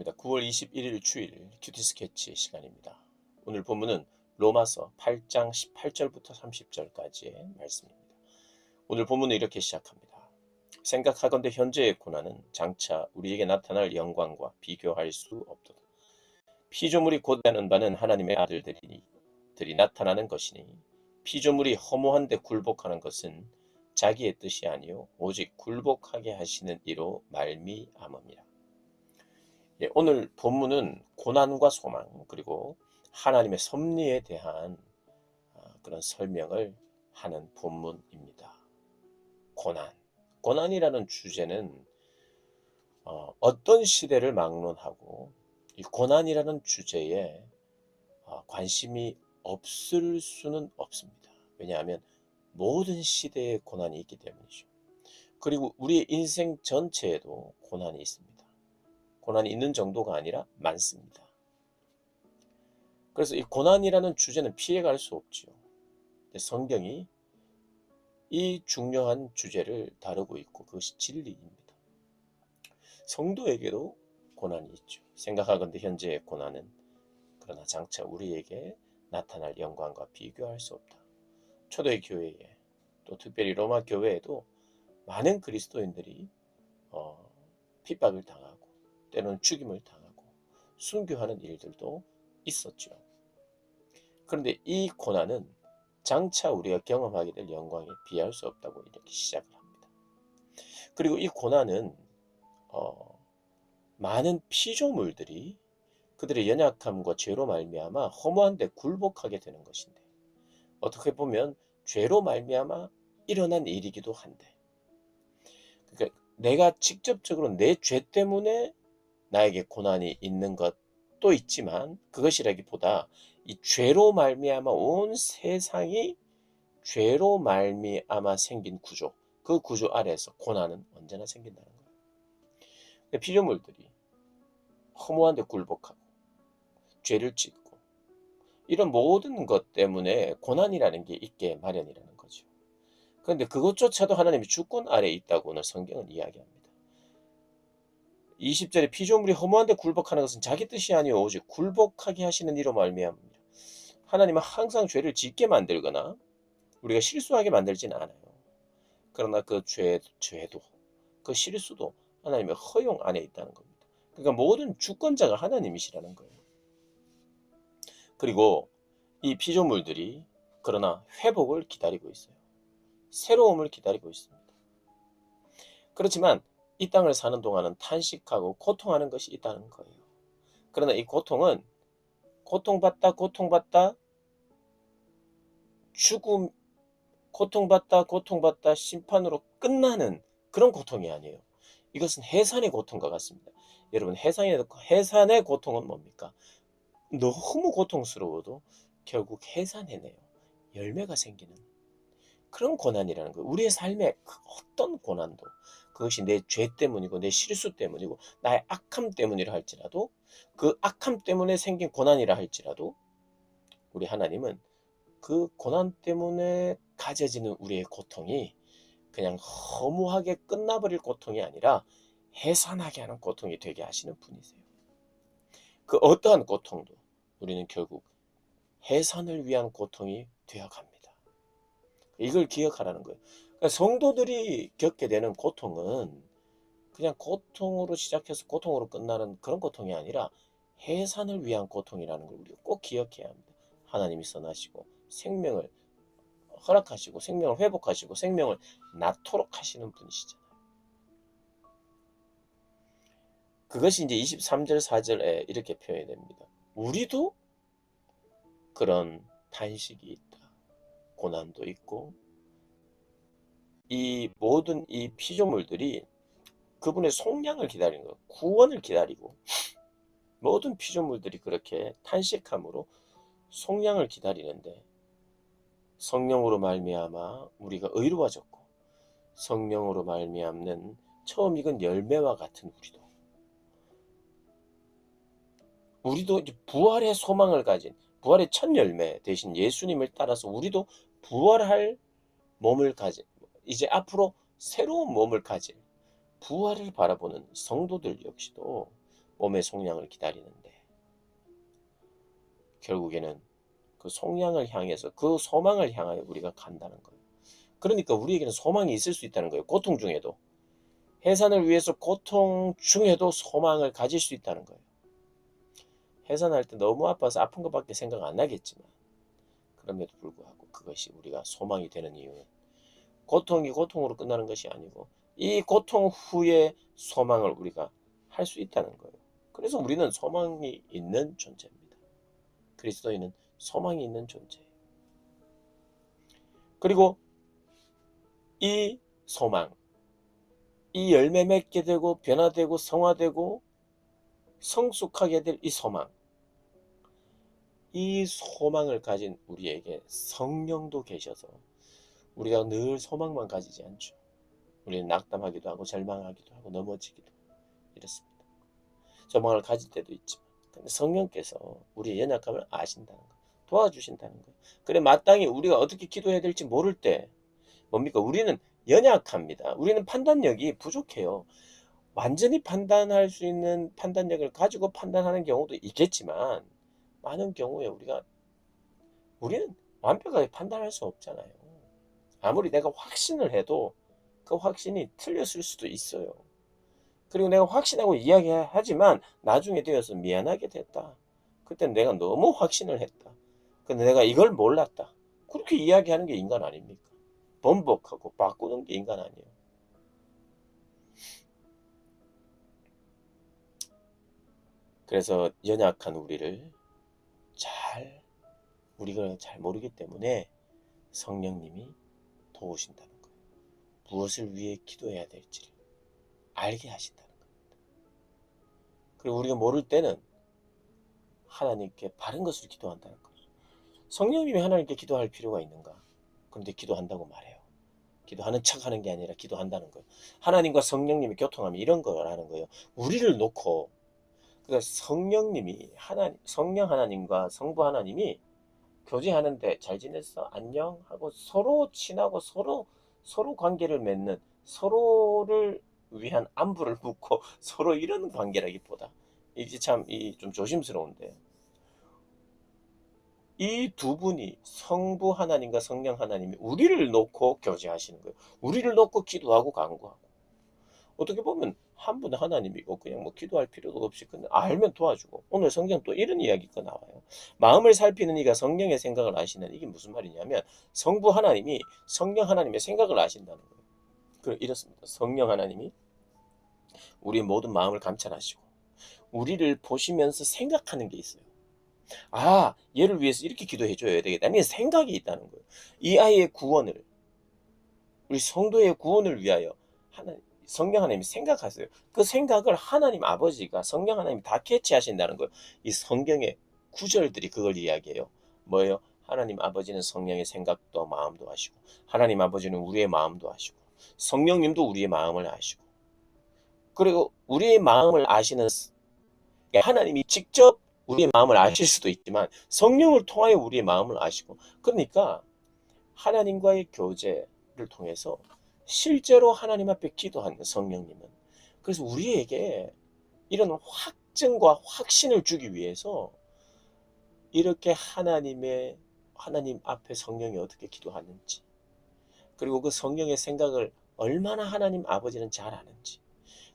9월 21일 주일 큐티 스케치 시간입니다. 오늘 본문은 로마서 8장 18절부터 30절까지의 말씀입니다. 오늘 본문은 이렇게 시작합니다. 생각하건대 현재의 고난은 장차 우리에게 나타날 영광과 비교할 수 없도다. 피조물이 곧되는 바는 하나님의 아들들이 나타나는 것이니 피조물이 허무한데 굴복하는 것은 자기의 뜻이 아니요 오직 굴복하게 하시는 이로 말미암음이라. 오늘 본문은 고난과 소망 그리고 하나님의 섭리에 대한 그런 설명을 하는 본문입니다. 고난이라는 주제는 어떤 시대를 막론하고 이 고난이라는 주제에 관심이 없을 수는 없습니다. 왜냐하면 모든 시대에 고난이 있기 때문이죠. 그리고 우리의 인생 전체에도 고난이 있습니다. 고난이 있는 정도가 아니라 많습니다. 그래서 이 고난이라는 주제는 피해갈 수 없죠. 성경이 이 중요한 주제를 다루고 있고 그것이 진리입니다. 성도에게도 고난이 있죠. 생각하건대 현재의 고난은 그러나 장차 우리에게 나타날 영광과 비교할 수 없다. 초대 교회에 또 특별히 로마 교회에도 많은 그리스도인들이 핍박을 당하고 때로는 죽임을 당하고 순교하는 일들도 있었죠. 그런데 이 고난은 장차 우리가 경험하게 될 영광에 비할 수 없다고 이렇게 시작을 합니다. 그리고 이 고난은 많은 피조물들이 그들의 연약함과 죄로 말미암아 허무한데 굴복하게 되는 것인데 어떻게 보면 죄로 말미암아 일어난 일이기도 한데 그러니까 내가 직접적으로 내 죄 때문에 나에게 고난이 있는 것도 있지만 그것이라기보다 이 죄로 말미암아 온 세상이 죄로 말미암아 생긴 구조, 그 구조 아래에서 고난은 언제나 생긴다는 거예요. 피조물들이 허무한 데 굴복하고 죄를 짓고 이런 모든 것 때문에 고난이라는 게 있게 마련이라는 거죠. 그런데 그것조차도 하나님의 주권 아래에 있다고는 성경은 이야기합니다. 20절에 피조물이 허무한 데 굴복하는 것은 자기 뜻이 아니오 오직 굴복하게 하시는 이로 말미암습니다. 하나님은 항상 죄를 짓게 만들거나 우리가 실수하게 만들지는 않아요. 그러나 그 죄도 그 실수도 하나님의 허용 안에 있다는 겁니다. 그러니까 모든 주권자가 하나님이시라는 거예요. 그리고 이 피조물들이 그러나 회복을 기다리고 있어요. 새로움을 기다리고 있습니다. 그렇지만 이 땅을 사는 동안은 탄식하고 고통하는 것이 있다는 거예요. 그러나 이 고통은 고통받다 죽음, 고통받다 심판으로 끝나는 그런 고통이 아니에요. 이것은 해산의 고통과 같습니다. 여러분 해산의 고통은 뭡니까? 너무 고통스러워도 결국 해산해내요. 열매가 생기는 그런 고난이라는 거예요. 우리의 삶의 어떤 고난도 그것이 내 죄 때문이고 내 실수 때문이고 나의 악함 때문이라 할지라도 그 악함 때문에 생긴 고난이라 할지라도 우리 하나님은 그 고난 때문에 가져지는 우리의 고통이 그냥 허무하게 끝나버릴 고통이 아니라 해산하게 하는 고통이 되게 하시는 분이세요. 그 어떠한 고통도 우리는 결국 해산을 위한 고통이 되어갑니다. 이걸 기억하라는 거예요. 그러니까 성도들이 겪게 되는 고통은 그냥 고통으로 시작해서 고통으로 끝나는 그런 고통이 아니라 해산을 위한 고통이라는 걸 우리가 꼭 기억해야 합니다. 하나님이 선하시고 생명을 허락하시고 생명을 회복하시고 생명을 낳도록 하시는 분이시잖아요. 그것이 이제 23절 4절에 이렇게 표현이 됩니다. 우리도 그런 탄식이 있다. 고난도 있고 이 모든 이 피조물들이 그분의 속량을 기다리는 거예요. 구원을 기다리고 모든 피조물들이 그렇게 탄식함으로 속량을 기다리는데 성령으로 말미암아 우리가 의로워졌고 성령으로 말미암는 처음 익은 열매와 같은 우리도 이제 부활의 소망을 가진 부활의 첫 열매 대신 예수님을 따라서 우리도 부활할 몸을 가진 이제 앞으로 새로운 몸을 가질 부활을 바라보는 성도들 역시도 봄의 속량을 기다리는데 결국에는 그 속량을 향해서 그 소망을 향하여 우리가 간다는 거예요. 그러니까 우리에게는 소망이 있을 수 있다는 거예요. 고통 중에도. 해산을 위해서 고통 중에도 소망을 가질 수 있다는 거예요. 해산할 때 너무 아파서 아픈 것밖에 생각 안 나겠지만 그럼에도 불구하고 그것이 우리가 소망이 되는 이유는 고통이 고통으로 끝나는 것이 아니고 이 고통 후에 소망을 우리가 할 수 있다는 거예요. 그래서 우리는 소망이 있는 존재입니다. 그리스도인은 소망이 있는 존재예요. 그리고 이 소망, 이 열매 맺게 되고 변화되고 성화되고 성숙하게 될 이 소망, 이 소망을 가진 우리에게 성령도 계셔서 우리가 늘 소망만 가지지 않죠. 우리는 낙담하기도 하고 절망하기도 하고 넘어지기도 이렇습니다. 소망을 가질 때도 있지만 근데 성령께서 우리의 연약함을 아신다는 거, 도와주신다는 거예요. 그래 마땅히 우리가 어떻게 기도해야 될지 모를 때 뭡니까? 우리는 연약합니다. 우리는 판단력이 부족해요. 완전히 판단할 수 있는 판단력을 가지고 판단하는 경우도 있겠지만 많은 경우에 우리는 완벽하게 판단할 수 없잖아요. 아무리 내가 확신을 해도 그 확신이 틀렸을 수도 있어요. 그리고 내가 확신하고 이야기하지만 나중에 되어서 미안하게 됐다. 그때 내가 너무 확신을 했다. 근데 내가 이걸 몰랐다. 그렇게 이야기하는 게 인간 아닙니까? 번복하고 바꾸는 게 인간 아니에요. 그래서 연약한 우리가 잘 모르기 때문에 성령님이 도우신다는 거예요. 무엇을 위해 기도해야 될지를 알게 하신다는 겁니다. 그리고 우리가 모를 때는 하나님께 바른 것을 기도한다는 거예요. 성령님이 하나님께 기도할 필요가 있는가? 그런데 기도한다고 말해요. 기도하는 척하는 게 아니라 기도한다는 거예요. 하나님과 성령님이 교통하면 이런 거라는 거예요. 우리를 놓고 그러니까 성령 하나님과 성부 하나님이 교제하는데 잘 지냈어? 안녕? 하고 서로 친하고 서로 관계를 맺는 서로를 위한 안부를 묻고 서로 이런 관계라기보다 이게 참 좀 조심스러운데 이 두 분이 성부 하나님과 성령 하나님이 우리를 놓고 교제하시는 거예요. 우리를 놓고 기도하고 간구하고 어떻게 보면 한 분은 하나님이고 그냥 뭐 기도할 필요도 없이 그냥 알면 도와주고 오늘 성경 또 이런 이야기가 나와요. 마음을 살피는 이가 성령의 생각을 아시는 이게 무슨 말이냐면 성부 하나님이 성령 하나님의 생각을 아신다는 거예요. 이렇습니다. 성령 하나님이 우리 모든 마음을 감찰하시고 우리를 보시면서 생각하는 게 있어요. 아, 얘를 위해서 이렇게 기도해 줘야 되겠다. 아니 생각이 있다는 거예요. 이 아이의 구원을 우리 성도의 구원을 위하여 성령 하나님이 생각하세요. 그 생각을 하나님 아버지가 성령 하나님이 다 캐치하신다는 거예요. 이 성경의 구절들이 그걸 이야기해요. 뭐예요? 하나님 아버지는 성령의 생각도 마음도 아시고 하나님 아버지는 우리의 마음도 아시고 성령님도 우리의 마음을 아시고 그리고 우리의 마음을 아시는 하나님이 직접 우리의 마음을 아실 수도 있지만 성령을 통하여 우리의 마음을 아시고 그러니까 하나님과의 교제를 통해서 실제로 하나님 앞에 기도하는 성령님은 그래서 우리에게 이런 확증과 확신을 주기 위해서 이렇게 하나님 앞에 성령이 어떻게 기도하는지 그리고 그 성령의 생각을 얼마나 하나님 아버지는 잘 아는지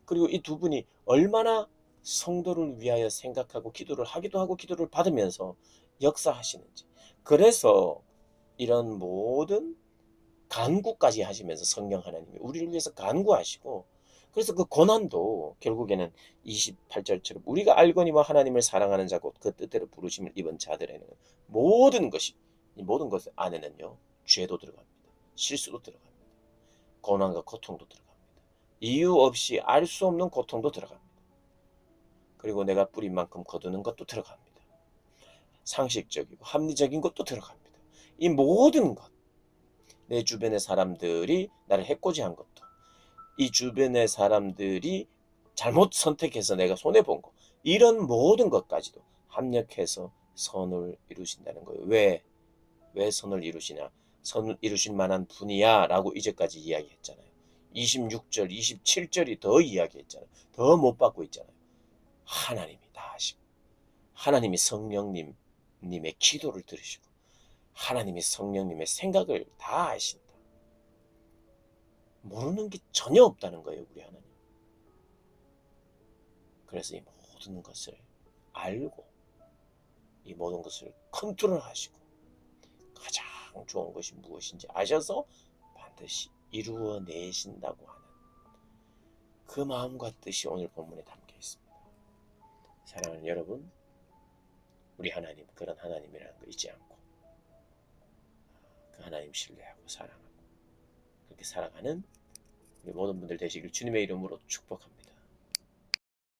그리고 이 두 분이 얼마나 성도를 위하여 생각하고 기도를 하기도 하고 기도를 받으면서 역사하시는지 그래서 이런 모든 간구까지 하시면서 성령 하나님이 우리를 위해서 간구하시고 그래서 그 고난도 결국에는 28절처럼 우리가 알거니와 하나님을 사랑하는 자고 그 뜻대로 부르심을 입은 자들에는 모든 것이 이 모든 것 안에는요 죄도 들어갑니다. 실수도 들어갑니다. 고난과 고통도 들어갑니다. 이유 없이 알 수 없는 고통도 들어갑니다. 그리고 내가 뿌린 만큼 거두는 것도 들어갑니다. 상식적이고 합리적인 것도 들어갑니다. 이 모든 것 내 주변의 사람들이 나를 해코지한 것도 이 주변의 사람들이 잘못 선택해서 내가 손해본 거 이런 모든 것까지도 합력해서 선을 이루신다는 거예요. 왜 선을 이루시냐? 선을 이루실 만한 분이야 라고 이제까지 이야기했잖아요. 26절, 27절이 더 이야기했잖아요. 더 못 받고 있잖아요. 하나님이 다 아시고, 하나님이 성령님의 기도를 들으시고, 하나님이 성령님의 생각을 다 아신다. 모르는 게 전혀 없다는 거예요, 우리 하나님. 그래서 이 모든 것을 알고, 이 모든 것을 컨트롤하시고, 가장 좋은 것이 무엇인지 아셔서 반드시 이루어내신다고 하는 그 마음과 뜻이 오늘 본문에 담겨 있습니다. 사랑하는 여러분, 우리 하나님, 그런 하나님이라는 거 잊지 않고 그 하나님 신뢰하고 사랑하고 그렇게 살아가는 우리 모든 분들 되시길 주님의 이름으로 축복합니다.